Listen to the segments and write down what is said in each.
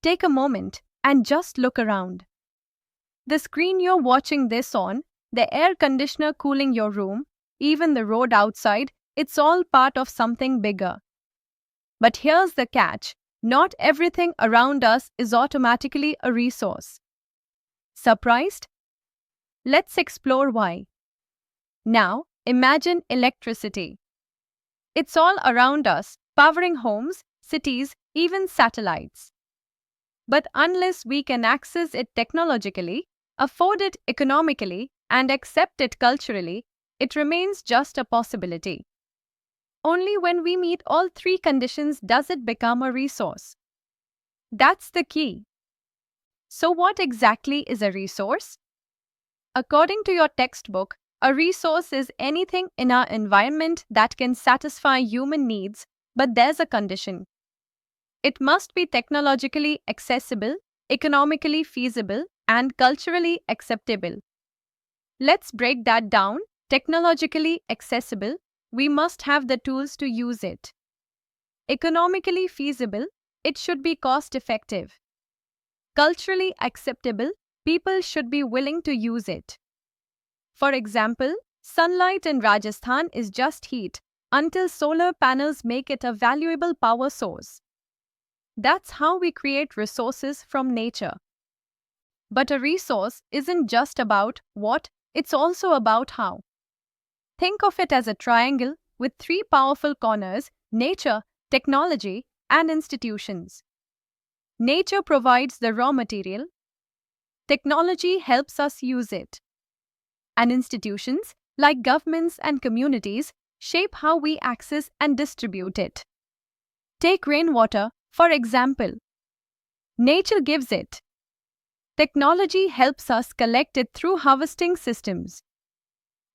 Take a moment and just look around. The screen you're watching this on, the air conditioner cooling your room, even the road outside, it's all part of something bigger. But here's the catch. Not everything around us is automatically a resource. Surprised? Let's explore why. Now, imagine electricity. It's all around us, powering homes, cities, even satellites. But unless we can access it technologically, afford it economically, and accept it culturally, it remains just a possibility. Only when we meet all three conditions does it become a resource. That's the key. So what exactly is a resource? According to your textbook, a resource is anything in our environment that can satisfy human needs, but there's a condition. It must be technologically accessible, economically feasible, and culturally acceptable. Let's break that down. Technologically accessible, we must have the tools to use it. Economically feasible, it should be cost-effective. Culturally acceptable, people should be willing to use it. For example, sunlight in Rajasthan is just heat, until solar panels make it a valuable power source. That's how we create resources from nature. But a resource isn't just about what, it's also about how. Think of it as a triangle with three powerful corners: nature, technology, and institutions. Nature provides the raw material. Technology helps us use it. And institutions, like governments and communities, shape how we access and distribute it. Take rainwater, for example. Nature gives it. Technology helps us collect it through harvesting systems.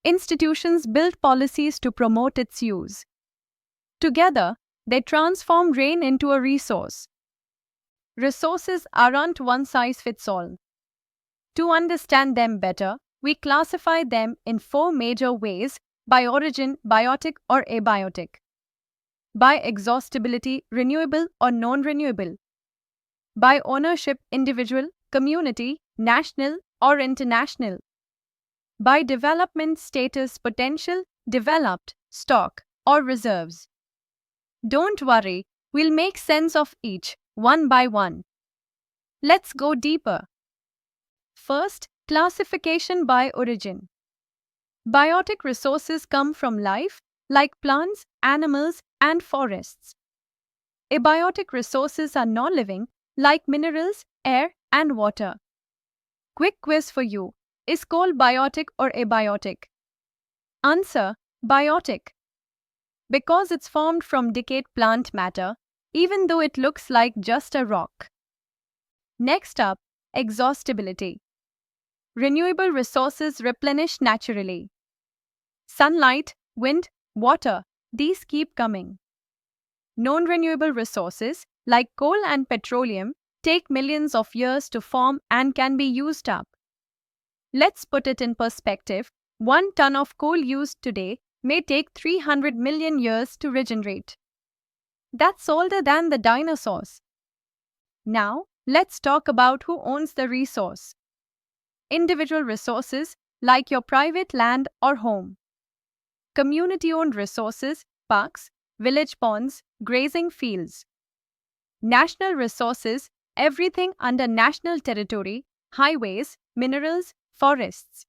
Institutions build policies to promote its use. Together, they transform rain into a resource. Resources aren't one size fits all. To understand them better, we classify them in four major ways: by origin, biotic or abiotic; by exhaustibility, renewable or non-renewable; by ownership, individual, community, national or international; by development status, potential, developed, stock, or reserves. Don't worry, we'll make sense of each, one by one. Let's go deeper. First, classification by origin. Biotic resources come from life, like plants, animals, and forests. Abiotic resources are non-living, like minerals, air, and water. Quick quiz for you. Is coal biotic or abiotic? Answer: biotic. Because it's formed from decayed plant matter, even though it looks like just a rock. Next up, exhaustibility. Renewable resources replenish naturally. Sunlight, wind, water, these keep coming. Non-renewable resources, like coal and petroleum, take millions of years to form and can be used up. Let's put it in perspective. 1 ton of coal used today may take 300 million years to regenerate. That's older than the dinosaurs. Now, let's talk about who owns the resource. Individual resources, like your private land or home. Community-owned resources, parks, village ponds, grazing fields. National resources, everything under national territory, highways, minerals, forests.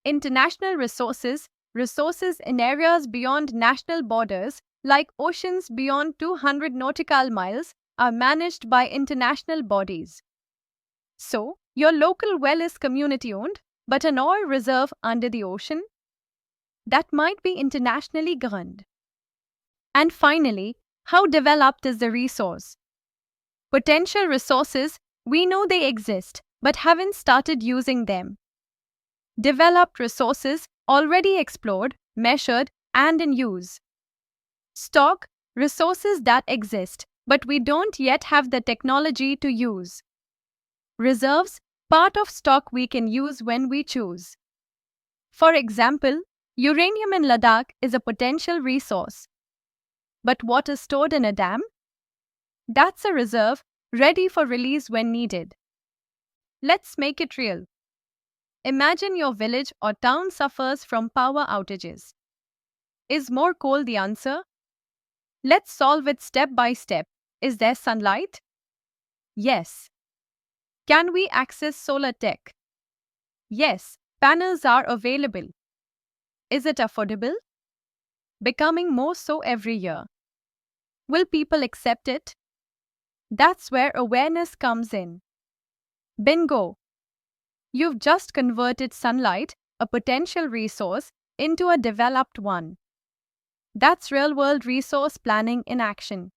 International resources, resources in areas beyond national borders, like oceans beyond 200 nautical miles, are managed by international bodies. So, your local well is community-owned, but an oil reserve under the ocean? That might be internationally governed. And finally, how developed is the resource? Potential resources, we know they exist, but haven't started using them. Developed resources, already explored, measured, and in use. Stock, resources that exist, but we don't yet have the technology to use. Reserves, part of stock we can use when we choose. For example, uranium in Ladakh is a potential resource. But what is stored in a dam? That's a reserve, ready for release when needed. Let's make it real. Imagine your village or town suffers from power outages. Is more coal the answer? Let's solve it step by step. Is there sunlight? Yes. Can we access solar tech? Yes, panels are available. Is it affordable? Becoming more so every year. Will people accept it? That's where awareness comes in. Bingo! You've just converted sunlight, a potential resource, into a developed one. That's real-world resource planning in action.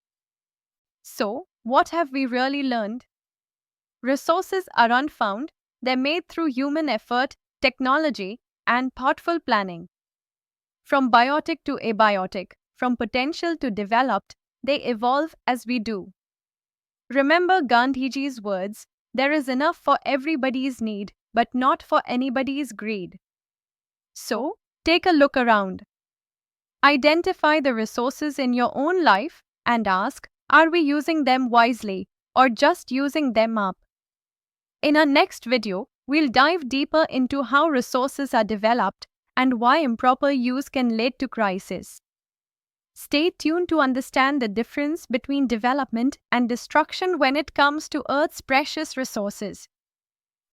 So, what have we really learned? Resources are unfound, they're made through human effort, technology, and thoughtful planning. From biotic to abiotic, from potential to developed, they evolve as we do. Remember Gandhiji's words, there is enough for everybody's need, but not for anybody's greed. So, take a look around. Identify the resources in your own life and ask, are we using them wisely or just using them up? In our next video, we'll dive deeper into how resources are developed and why improper use can lead to crisis. Stay tuned to understand the difference between development and destruction when it comes to Earth's precious resources.